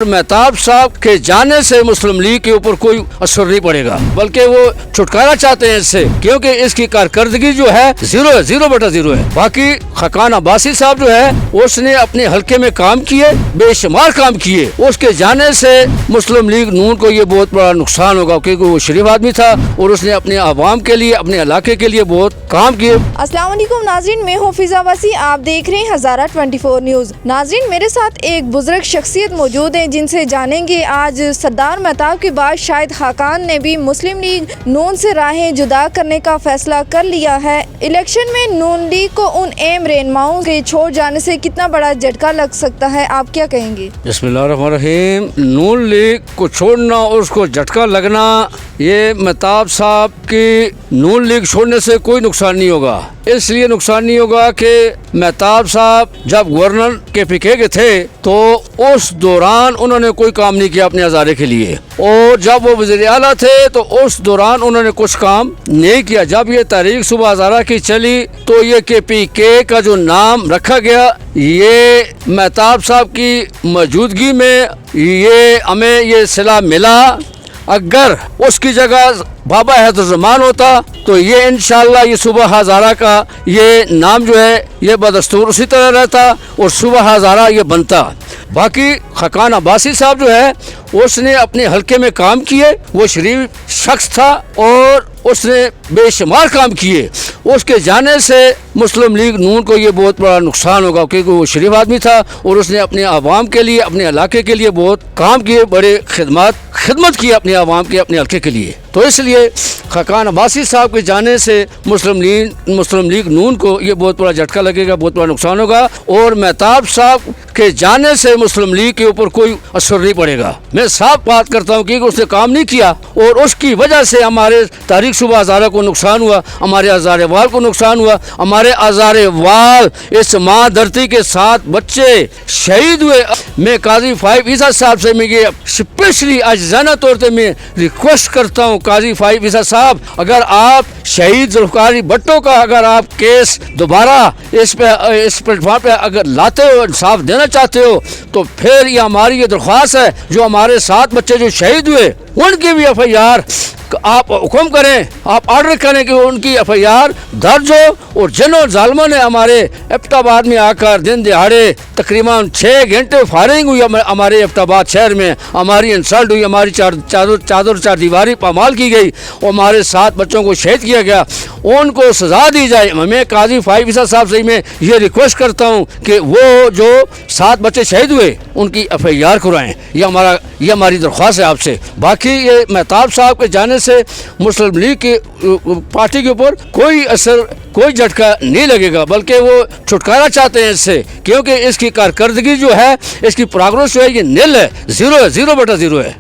मेहताब साहब के जाने से मुस्लिम लीग के ऊपर कोई असर नहीं पड़ेगा, बल्कि वो छुटकारा चाहते हैं इससे, क्योंकि इसकी कारकर्दगी जो है 0/0 है। बाकी खकान अब्बासी साहब जो है उसने अपने हल्के में काम किए, बेशुमार काम किए। उसके जाने से मुस्लिम लीग नून को ये बहुत बड़ा नुकसान होगा, क्योंकि वो शरीफ आदमी था और उसने अपने आवाम के लिए, अपने इलाके के लिए बहुत काम किए। अस्सलाम वालेकुम नाज़रीन, मैं हूँ फिजा वसी, आप देख रहे हैं हज़ारा 24 न्यूज़। नाज़रीन, मेरे साथ एक बुजुर्ग शख्सियत मौजूद है जिनसे जानेंगे आज सरदार मेहताब के बाद शायद खाकान ने भी मुस्लिम लीग नून से राहें जुदा करने का फैसला कर लिया है। इलेक्शन में नून लीग को उन अहम रहनुमाओं के छोड़ जाने से कितना बड़ा झटका लग सकता है, आप क्या कहेंगे? बिस्मिल्लाहिर्रहमानिर्रहीम। नून लीग को छोड़ना और उसको झटका लगना, ये मेहताब साहब की नून लीग छोड़ने से कोई नुकसान नहीं होगा। इसलिए नुकसान नहीं होगा कि मेहताब साहब जब गवर्नर के पीके के थे तो उस दौरान उन्होंने कोई काम नहीं किया अपने हज़ारे के लिए, और जब वो वज़ीर आला थे तो उस दौरान उन्होंने कुछ काम नहीं किया। जब ये तारीख सुबह हज़ारा की चली तो ये KPK का जो नाम रखा गया, ये मेहताब साहब की मौजूदगी में ये हमें ये सिला मिला। अगर उसकी जगह बाबा हैदुर्रहमान होता तो ये इंशाअल्लाह ये सुबह हज़ारा का ये नाम जो है ये बदस्तूर उसी तरह रहता और सुबह हज़ारा ये बनता। बाकी खकान अब्बासी साहब जो है उसने अपने हल्के में काम किए, वो शरीफ शख्स था और उसने बेशुमार काम किए। उसके जाने से मुस्लिम लीग नून को ये बहुत बड़ा नुकसान होगा, क्योंकि वो शरीफ आदमी था और उसने अपने आवाम के लिए, अपने इलाके के लिए बहुत काम किए, बड़े खिदमत की अपने आवाम के, अपने हल्के के लिए। तो इसलिए खकान अब्बासी साहब के जाने से मुस्लिम लीग नून को ये बहुत बड़ा झटका लगेगा, बहुत बड़ा नुकसान होगा। और मेहताब साहब के जाने से मुस्लिम लीग के ऊपर कोई असर नहीं पड़ेगा। मैं साफ बात करता हूँ कि उसने काम नहीं किया और उसकी वजह से हमारे तारीख सुबह हज़ारा को नुकसान हुआ, हमारे हज़ारे वाल को नुकसान हुआ। हमारे हज़ारे वाल इस माँ धरती के 7 बच्चे शहीद हुए। मैं काजी फाइव ईसा साहब से मैं ये स्पेशली आजिज़ाना तौर पर मैं रिक्वेस्ट करता हूँ, काजी फाइव ईसा साहब, अगर आप शहीद ज़ुल्फ़िकार भुट्टो का अगर आप केस दोबारा इस प्लेटफॉर्म पे अगर लाते हो, इंसाफ देना चाहते हो, तो फिर ये हमारी ये दरख्वास्त है, जो हमारे 7 बच्चे जो शहीद हुए उनकी भी FIR आप हुक्म करें, आप ऑर्डर करें कि उनकी FIR दर्ज हो। और जिन जालिमों ने हमारे एबटाबाद में आकर दिन दिहाड़े तकरीबन 6 घंटे फायरिंग हुई हमारे एबटाबाद शहर में, हमारी इंसल्ट हुई, हमारी चादर दीवारी पामाल की गई और हमारे 7 बच्चों को शहीद किया गया, उनको सज़ा दी जाए। मैं काजी फाइव ईसा साहब से मैं ये रिक्वेस्ट करता हूँ कि वो जो 7 बच्चे शहीद हुए उनकी FIR कराएँ। ये हमारी दरख्वास्त है आपसे। बाकी ये मेहताब साहब के जाने से मुस्लिम लीग की पार्टी के ऊपर कोई असर, कोई झटका नहीं लगेगा, बल्कि वो छुटकारा चाहते हैं इससे, क्योंकि इसकी कारकर्दगी जो है, इसकी प्रोग्रेस जो है ये निल है, 0/0 है।